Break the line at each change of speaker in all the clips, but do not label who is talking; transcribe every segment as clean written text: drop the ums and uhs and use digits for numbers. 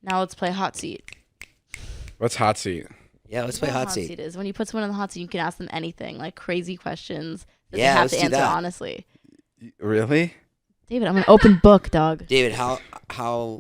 Now let's play hot seat.
What's hot seat?
Yeah, let's play hot seat.
Hot seat is when you put someone in the hot seat, you can ask them anything, like crazy questions that
Yeah,
they have
let's
to
do
answer
that.
honestly.
Really?
David, I'm an open book, dog.
David, how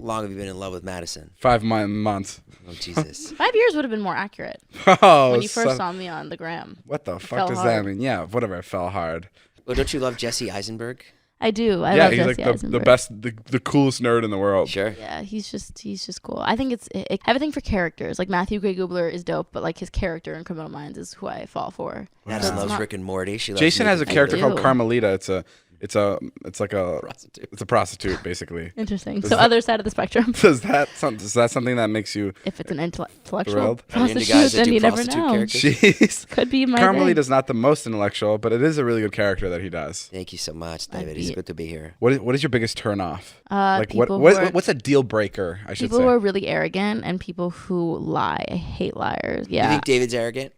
long have you been in love with Madison?
5 months.
Oh, Jesus.
5 years would have been more accurate
Oh,
when you first saw me on the gram.
What the fuck
fell
does
hard.
that mean? Yeah, whatever. It fell hard.
Well, don't you love Jesse Eisenberg?
I do. I
yeah,
love
he's
Jesse
like the
Eisenberg.
best, the coolest nerd in the world.
Sure.
Yeah, he's just cool. I think it's everything for characters. Like Matthew Gray Gubler is dope, but like his character in Criminal Minds is who I fall for.
Madison
So it's
loves
not-
Rick and Morty. She loves
Jason has a
making
character
food.
called
do.
Carmelita. It's like a
Prostitute.
it's a prostitute basically.
Interesting.
Does
So
that-
other side of the spectrum.
Is that something that makes you?
If it's an intellectual
Thrilled?
Are you into
prostitute,
guys that
then
do
you never
prostitute
know.
characters?
Jeez.
Could be my
Carmelita's not the most intellectual, but it is a really good character that he does.
Thank you so much,
I'd
David. It's
be-
good to be here.
What is your biggest turn off? Like
people who are-
what's a deal breaker? I should
People
say.
who are really arrogant and people who lie. I hate liars.
You
Yeah.
think David's arrogant?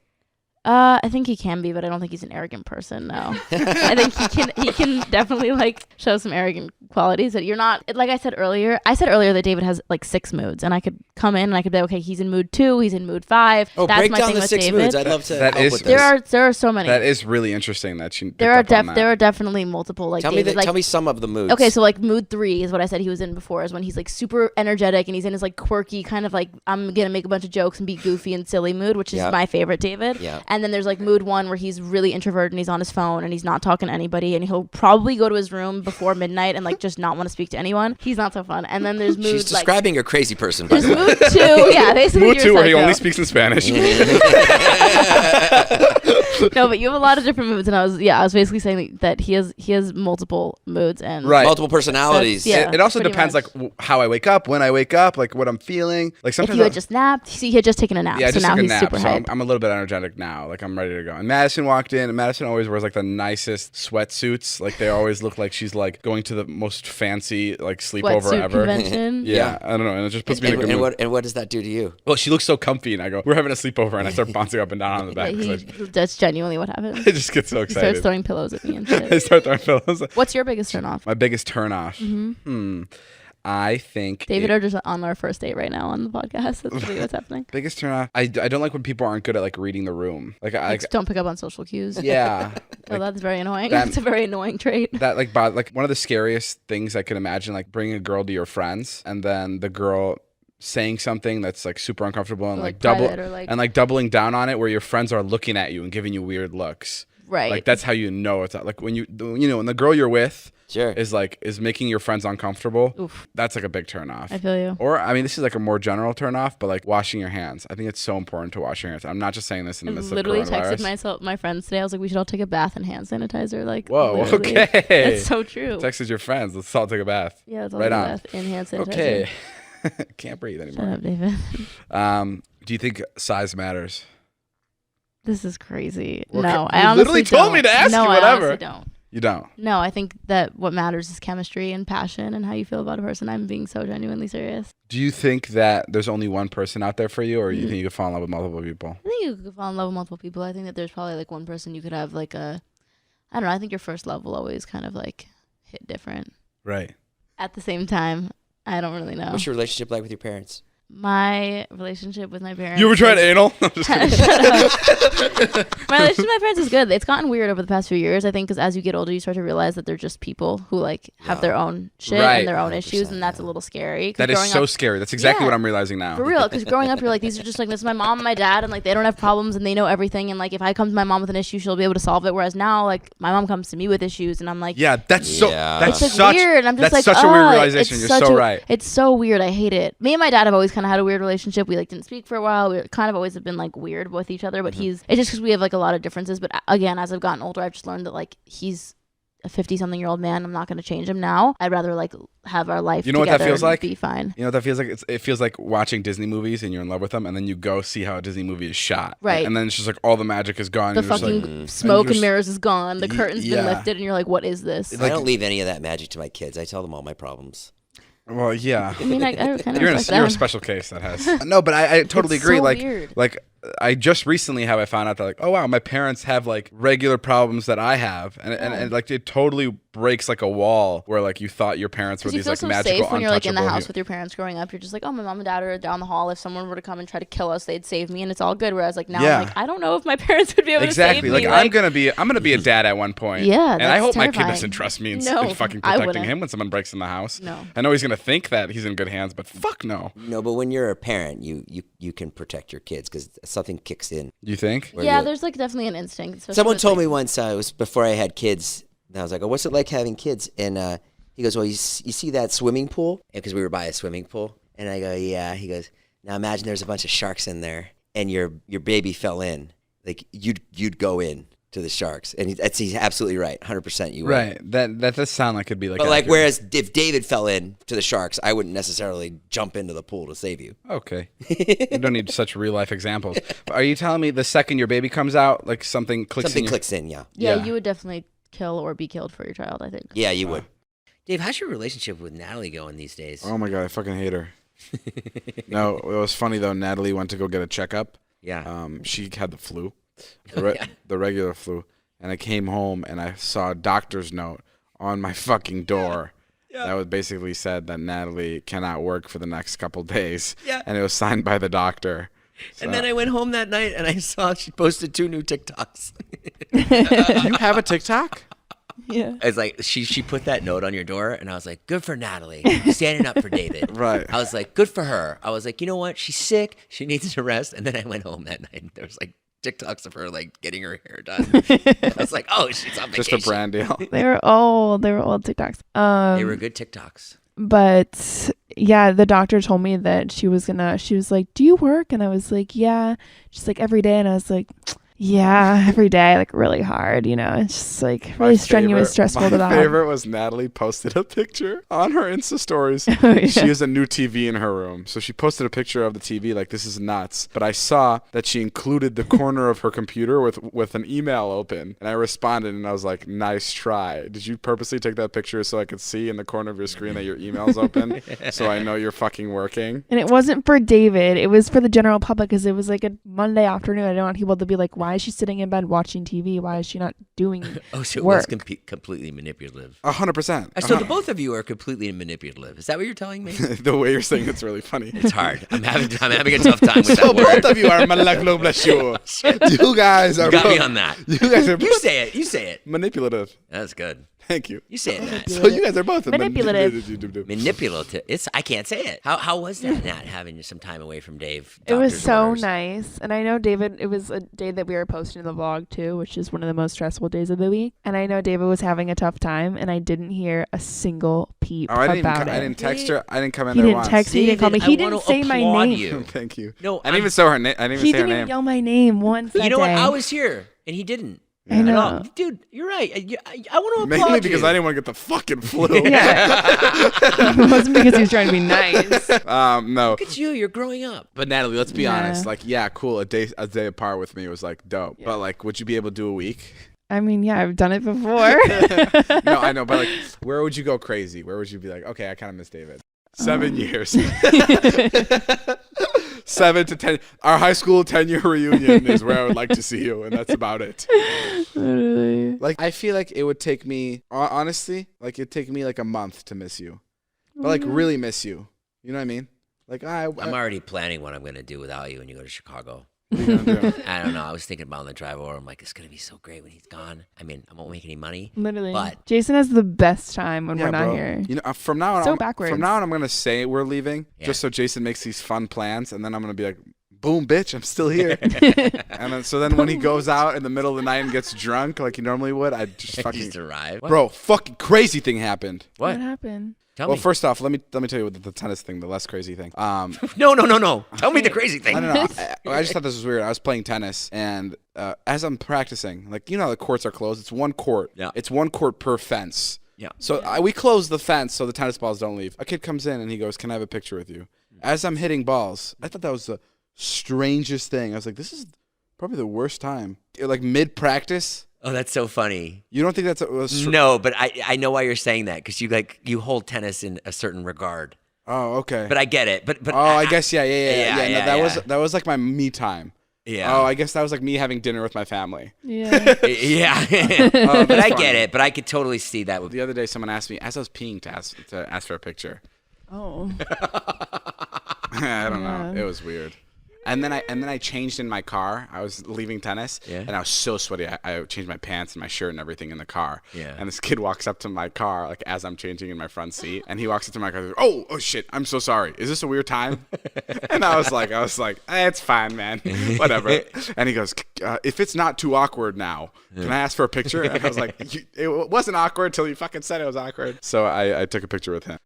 I think he can be, but I don't think he's an arrogant person. No, I think he can definitely like show some arrogant qualities that you're not. Like I said earlier that David has like 6 moods, and I could come in and I could be okay. He's in mood 2. He's in mood 5.
Oh,
That's
break
my
down
thing
the
with
6
David.
moods. I'd love to
That
help
is-
with this.
There are so many.
That is really interesting that you.
there are
picked up on that.
there are definitely multiple like
Tell
David.
me some of the moods.
Okay, so like mood 3 is what I said he was in before, is when he's like super energetic and he's in his like quirky kind of like I'm gonna make a bunch of jokes and be goofy and silly mood, which is
Yeah.
my favorite David.
Yeah.
And then there's like mood 1 where he's really introverted and he's on his phone and he's not talking to anybody and he'll probably go to his room before midnight and like just not want to speak to anyone. He's not so fun. And then there's mood
She's
like
describing a crazy person, by
there's
the way.
mood 2. Yeah, basically
Mood
you're
2 where he
psycho.
only speaks in Spanish.
No, but you have a lot of different moods, and I was basically saying that he has multiple moods and
Right.
Multiple personalities.
Yeah.
It also
pretty
depends
much.
like how I wake up, when I wake up, like what I'm feeling. Like
If
sometimes
you had just napped, see, he had just taken a nap,
yeah, I
so
just
now
took a
he's
nap,
super
so
hyped.
I'm a little bit energetic now. Like I'm ready to go. And Madison walked in, and Madison always wears like the nicest sweatsuits. Like they always look like she's like going to the most fancy like sleepover
Sweatsuit
ever.
convention.
Yeah, I don't know, and it just puts me in a good
And
mood.
what does that do to you?
Well, she looks so comfy, and I go, "We're having a sleepover," and I start bouncing up and down on the back. 'cause
That's genuinely what happens.
I just get so
He starts
excited.
throwing pillows at me and
I
shit.
start throwing pillows.
What's your biggest turn off?
My biggest turn off. I think
David are just on our first date right now on the podcast. That's really what's happening.
biggest turn off. I don't like when people aren't good at like reading the room. Like I
Like, don't pick up on social cues.
yeah.
Oh,
Like,
that's very annoying.
that-
That's a very annoying trait.
that like one of the scariest things I could imagine, like bringing a girl to your friends and then the girl saying something that's like super uncomfortable and
Or,
like double
private or, like-
and like doubling down on it where your friends are looking at you and giving you weird looks.
Right.
Like that's how you know it's like when when the girl you're with
Sure.
is making your friends uncomfortable.
Oof.
That's like a big turn off.
I feel you.
Or I mean, this is like a more general turn off, but like washing your hands. I think it's so important to wash your hands. I'm not just saying this in the
I
midst
literally
of coronavirus.
texted my friends today. I was like, we should all take a bath in hand sanitizer. Like,
Whoa,
literally.
okay.
It's so true.
Texted your friends. Let's all take a bath.
Yeah, it's all
Right
a
on.
bath in hand sanitizer.
Okay. Can't breathe
Shut
anymore.
up, David.
Do you think size matters?
This is crazy.
Well,
no,
you
I honestly
literally told me
don't.
to ask
no,
you
I
whatever.
honestly don't.
You don't.
No, I think that what matters is chemistry and passion and how you feel about a person. I'm being so genuinely serious.
Do you think that there's only one person out there for you, or you think you could fall in love with multiple people?
I think you could fall in love with multiple people. I think that there's probably like one person you could have like a, I don't know. I think your first love will always kind of like hit different.
Right.
At the same time, I don't really know.
What's your relationship like with your parents?
My relationship with my parents.
You ever tried
is-
anal? I'm just kidding.
Shut up. My relationship with my parents is good. It's gotten weird over the past few years, I think, because as you get older, you start to realize that they're just people who like have their own shit
Right.
and their own
100%,
issues, and that's a little scary. 'cause
That is
growing
so
up-
scary. That's exactly
Yeah.
what I'm realizing now.
For real, because growing up, you're like, these are just like, this is my mom and my dad, and like, they don't have problems and they know everything. And like, if I come to my mom with an issue, she'll be able to solve it. Whereas now, like, my mom comes to me with issues, and I'm like,
Yeah, that's so.
Yeah.
That's
it's like
such.
weird. And I'm just
that's
like,
such a weird
"Oh,
realization.
it's
You're
such
so
a-
right.
It's so weird. I hate it. Me and my dad have always kind of had a weird relationship. We like didn't speak for a while. We kind of always have been like weird with each other. But it's just because we have like a lot of differences. But again, as I've gotten older, I've just learned that like he's a 50-something-year-old man. I'm not going to change him now. I'd rather like have our life.
You know what that
together
feels
and
like?
Be fine.
You know what that feels like? It feels like watching Disney movies and you're in love with them, and then you go see how a Disney movie is shot.
Right.
And then it's just like all the magic is gone.
The
and you're just
fucking
like,
smoke
and
and
you're
mirrors is gone. The curtain's been
yeah.
lifted, and you're like, what is this?
I don't leave any of that magic to my kids. I tell them all my problems.
well, yeah.
I mean, I kind of
You're a
respect
you're a
that.
special case that has no, but I totally
It's
agree.
so
like
weird.
like I just recently I found out that like, oh wow, my parents have like regular problems that I have, and like it totally breaks like a wall where like you thought your parents were these like magical,
safe when you're like in the
untouchable
house with your parents growing up. You're just like, oh, my mom and dad are down the hall. If someone were to come and try to kill us, they'd save me, and it's all good. Whereas like now, I'm like, I don't know if my parents would be able to save me.
Like I'm gonna be a dad at one point.
Yeah,
and I hope
terrifying.
my kid doesn't trust me in
No,
fucking
I
protecting
wouldn't.
him when someone breaks in the house.
No.
I know he's gonna think that he's in good hands, but fuck no.
No, but when you're a parent, you can protect your kids because something kicks in.
You think?
Yeah, there's like definitely an instinct.
Someone told me once, it was before I had kids, and I was like, oh, what's it like having kids? And he goes, well, you see that swimming pool? Because we were by a swimming pool. And I go, yeah. He goes, now imagine there's a bunch of sharks in there, and your baby fell in. Like, you'd go in to the sharks. And he's absolutely right. 100% you would.
Right. That does sound like it'd be like.
But like,
accurate.
whereas if David fell in to the sharks, I wouldn't necessarily jump into the pool to save you.
Okay. You don't need such real life examples. But are you telling me the second your baby comes out, like something clicks in?
Yeah.
Yeah, you would definitely kill or be killed for your child, I think.
Yeah, you would. Dave, how's your relationship with Natalie going these days?
Oh my God, I fucking hate her. No, it was funny though. Natalie went to go get a checkup.
Yeah.
She had the flu, the regular flu, and I came home and I saw a doctor's note on my fucking door. Yeah. That was basically said that Natalie cannot work for the next couple days.
Yeah.
And it was signed by the doctor. So.
And then I went home that night and I saw she posted 2 new TikToks.
You have a TikTok?
Yeah.
It's like she put that note on your door, and I was like, good for Natalie, standing up for David.
Right.
I was like, good for her. I was like, you know what? She's sick. She needs to rest. And then I went home that night, and there was like TikToks of her like getting her hair done. I was like, oh, she's on vacation.
Just a brand deal.
They were old TikToks.
They were good TikToks.
But yeah, the doctor told me that she was like, do you work? And I was like, yeah. She's like, every day. And I was like, yeah, every day, like really hard, it's just like really strenuous, stressful to that.
My favorite was Natalie posted a picture on her Insta stories. She has a new TV in her room. So she posted a picture of the TV like, this is nuts. But I saw that she included the corner of her computer with an email open. And I responded and I was like, nice try. Did you purposely take that picture so I could see in the corner of your screen that your email's open? So I know you're fucking working?
And it wasn't for David. It was for the general public because it was like a Monday afternoon. I didn't want people to be like, why is she sitting in bed watching TV? Why is she not doing
so
work?
It was completely manipulative.
100%.
So the both of you are completely manipulative. Is that what you're telling me?
The way you're saying it's really funny.
It's hard. I'm having a tough time with that word.
So both of you are manipulative. You guys are.
You got me on that.
You guys are.
You say it. You say it.
Manipulative.
That's good.
Thank you.
You say it, Matt.
So you guys are both
manipulative.
Manipulative. I can't say it. How was that, Nat, having some time away from Dave?
It was so
orders?
nice. And I know David, it was a day that we were posting in the vlog too, which is one of the most stressful days of the week. And I know David was having a tough time and I didn't hear a single peep about it.
I didn't text her. I didn't come in
he
there
didn't
once.
text me. He didn't call me. He didn't say my name.
You.
Thank you.
No,
I didn't even say her name. I didn't
He
even say her
didn't even
name.
yell my name once that
You know
day.
what? I was here and he didn't.
I know.
Dude, you're right. I want to applaud
Mainly
you.
because I didn't want to get the fucking flu.
Yeah. It wasn't because he was trying to be nice.
No.
Look at you. You're growing up.
But Natalie, let's be
Yeah.
honest. Like, yeah, cool. A day apart with me was like dope.
Yeah.
But like, would you be able to do a week?
I mean, yeah, I've done it before.
No, I know. But like, where would you go crazy? Where would you be like, okay, I kind of miss David. 7 years. 7 to 10. Our high school 10-year reunion is where I would like to see you, and that's about it.
Literally.
Like, I feel like it would take me, honestly, like it'd take me like a month to miss you, but like really miss you. You know what I mean? Like
I'm already planning what I'm going to do without you when you go to Chicago.
what are you gonna do?
I don't know. I was thinking about on the drive over. I'm like, it's going to be so great when he's gone. I mean, I won't make any money.
Literally.
But
Jason has the best time when we're not
bro.
here.
You know, from now on,
So backwards.
From now on, I'm gonna say we're leaving,
Yeah.
just so Jason makes these fun plans, and then I'm gonna be like, "Boom, bitch, I'm still here." And then, so then when he goes out in the middle of the night and gets drunk like he normally would, I just fucking
just arrive.
bro, fucking crazy thing happened.
What?
happened?
Tell
Well,
me.
first off, let me tell you the tennis thing, the less crazy thing.
No. Tell me the crazy thing.
I don't know. I just thought this was weird. I was playing tennis, and as I'm practicing, like, you know how the courts are closed? It's one court.
Yeah.
It's one court per fence.
Yeah.
So we close the fence so the tennis balls don't leave. A kid comes in, and he goes, "Can I have a picture with you?" As I'm hitting balls, I thought that was the strangest thing. I was like, this is probably the worst time. Like, mid-practice.
Oh, that's so funny.
You don't think that's
No, but I know why you're saying that because you hold tennis in a certain regard.
Oh, okay.
But I get it. But
I guess yeah. No, that was like my me time.
Yeah.
Oh, I guess that was like me having dinner with my family.
Yeah.
Yeah. But I get it. But I could totally see that.
The other day, someone asked me as I was peeing to ask for a picture.
Oh.
I don't know.
Yeah.
It was weird. And then I changed in my car. I was leaving tennis, and I was so sweaty. I changed my pants and my shirt and everything in the car.
Yeah.
And this kid walks up to my car, like as I'm changing in my front seat, and he walks up to my car. And goes, oh shit! I'm so sorry. Is this a weird time? And I was like, it's fine, man. Whatever. And he goes, if it's not too awkward now, can I ask for a picture? And I was like, it wasn't awkward until you fucking said it was awkward. So I took a picture with him.